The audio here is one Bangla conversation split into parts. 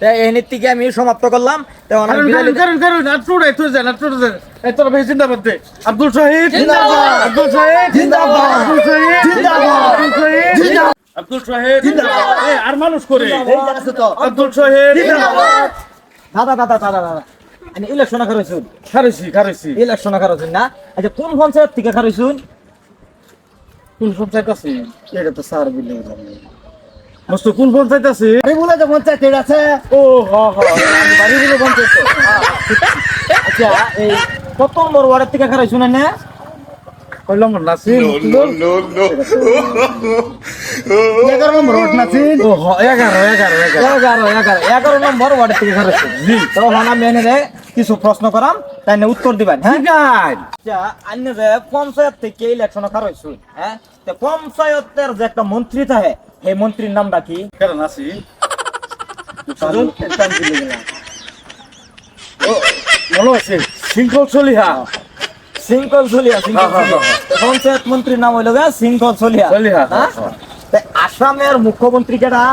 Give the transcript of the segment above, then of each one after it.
এর থেকে আমি সমাপ্ত করলাম। আব্দুল শহীদ জিন্দাবাদ, আব্দুল শহীদ জিন্দাবাদ, আব্দুল শহীদ জিন্দাবাদ, আব্দুল শহীদ জিন্দাবাদ, আব্দুল শহীদ জিন্দাবাদ। আর মানুষ করে আব্দুল শহীদ জিন্দাবাদ। দাদা আমি ইলেকশন করেছুন, খারেছি ইলেকশন করেছুন না? আচ্ছা কোন পঞ্চায়েত থেকে করেছুন? কোন পঞ্চায়েত আছে? এটা তো স্যার বিলে মস্ত কোন পঞ্চায়েত আছে? বাড়িগুলো যে পঞ্চায়েত আছে। ও বাড়িগুলো পঞ্চায়েত। আচ্ছা এই কত নম্বর ওয়ার্ডের থেকে করেছুন না? কইলাম নাসিম 11 নম্বর ওয়ার্ড নাসিম। ও 11 নম্বর ওয়ার্ডের থেকে করেছুন। জি তো হানা মেনে কিছু প্রশ্ন করাম, তাই না উত্তর দিবেন। হ্যাঁ ঠিক আছে। আচ্ছা আপনি যে পঞ্চায়েত থেকে ইলেকশন করেছুন, হ্যাঁ তো পঞ্চায়েতের যে একটা মন্ত্রী থাকে, সেই মন্ত্রীর নামটা কি? কেন নাসিম ও মনে আছে শৃঙ্খল চলিহা সিঙ্কল চলিয়া। পঞ্চায়েত মন্ত্রীর নাম হইল সিঙ্কল চলিয়া। চলিহা, হ্যাঁ? তা আসামের মুখ্যমন্ত্রী কেডা?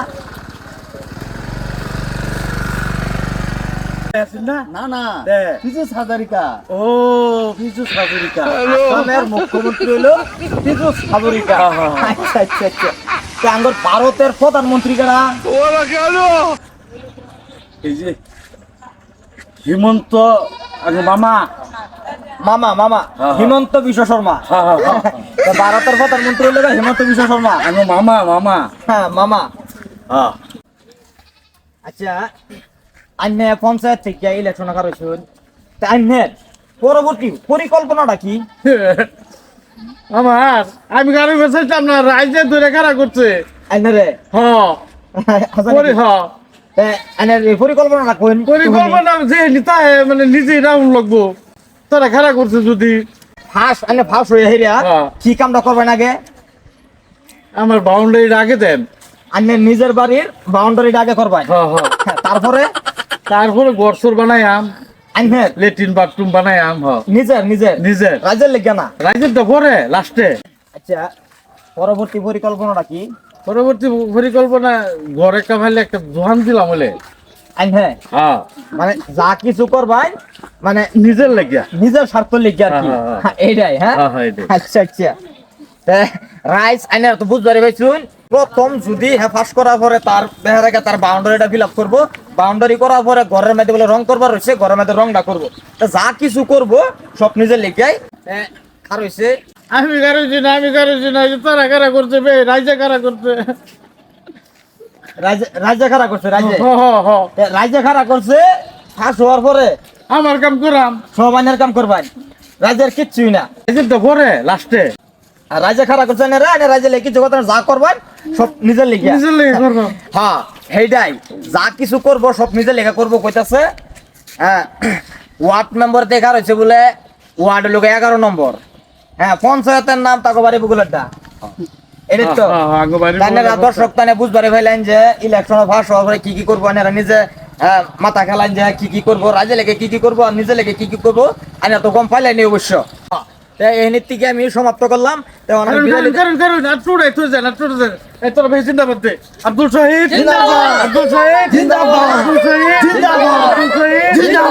না না দে। পীযুষ হাজারিকা। ও পীযুষ হাজারিকা। আসামের মুখ্যমন্ত্রী হইল পীযুষ হাজারিকা। আচ্ছা তা আঙ্গুর ভারতের প্রধানমন্ত্রী কেডা? এই যে হিমন্ত আগে মামা মামা হ্যাঁ। হিমন্ত বিশ্ব শর্মা। তা ভারতের প্রধানমন্ত্রী হইল হিমন্ত বিশ্ব শর্মা। আগে মামা হ্যাঁ মামা। হ্যাঁ আচ্ছা আইনে পঞ্চায়েত থেকে ইলেকশন করেছেন, তা আইনের পরবর্তী পরিকল্পনাটা কি? আমার আমি গাড়ি বেসাইতাম না, রাইজে ধরে খারাপ করছে। আইনারে আইনের এই পরিকল্পনাটা কোন? পরিকল্পনা যে নিতা মানে নিজেই রাউন্ড লাগবো, তারা খারাপ করছে যদি ফাঁস আইনে ফাঁস হয়ে হেরিয়া হ্যাঁ। কি কামটা করবেন আগে? আমার বাউন্ডারি আগে দেন। আইনের নিজের বাড়ির বাউন্ডারিটা আগে করবেন। তারপরে তারপরে গড়সর বানাইয়াম, আইনের লেট্রিন বাথরুম বানাইয়াম। নিজের রাজ্যের লেগে না। রাইজের তো পরে লাস্টে। আচ্ছা পরবর্তী পরিকল্পনাটা কি? পরবর্তী পরিকল্পনা ঘরে কামাইলে একটা দোকান দিলাম বলে। হ্যাঁ মানে যা কিছু করবাই মানে নিজের লাগিয়া নিজের স্বার্থ লেগে আর কি। হ্যাঁ। এইটাই। হ্যাঁ এটাই। আচ্ছা রাইস আইনের তো বুঝতে পারছুন। প্রথম যদি ফাঁস করার পরে তার বেহারাকে তার বাউন্ডারিটা ফিল আপ করবো। বাউন্ডারি করার পরে ঘরের মধ্যে বলে রং করবার রয়েছে, ঘরের মধ্যে রংটা করবো। তা যা কিছু করবো সব নিজের লেখাই আর হয়েছে। আমি কারোছি না তারা কারা করছে বে, রাইজা কারা করছে। রাজ্য খারা করছে, রাজ্য খারা করছে। ফাঁস হওয়ার পরে আমার কাম করাম, সব আইনের কাম করবেন, রাজ্যের কিচ্ছুই না। রাইজের তো পরে লাস্টে। আর রাজ্য খারা করছে না রাজ্যে লেগে কিছু কথা যা করবেন সব নিজের লেগে। নিজের লেগে করবো। হ্যাঁ সেইটাই, যা কিছু করবো সব নিজের লেখা করবো কইতাছে। হ্যাঁ ওয়ার্ড মেম্বার দেখা রয়েছে বলে ওয়ার্ড লোক 11 নম্বর। হ্যাঁ পঞ্চায়েতের নাম তাকে বাড়ি বুগুলারটা। এটা তো দর্শক তানে বুঝবারে ফেলেন যে ইলেকশন ফাঁস হওয়ার পরে কি করবো, এরা নিজে মাথা খেলান যে কি করবো, রাজ্যে লেগে কি করবো আর নিজে লেগে কি করবো, আমি তো কম পাইলাইনি অবশ্য। এই থেকে আমি সমাপ্ত করলাম। আব্দুল শহীদ জিন্দাবাদ, আব্দুল শহীদ জিন্দাবাদ, আব্দুল শহীদ জিন্দাবাদ, আব্দুল শহীদ জিন্দাবাদ।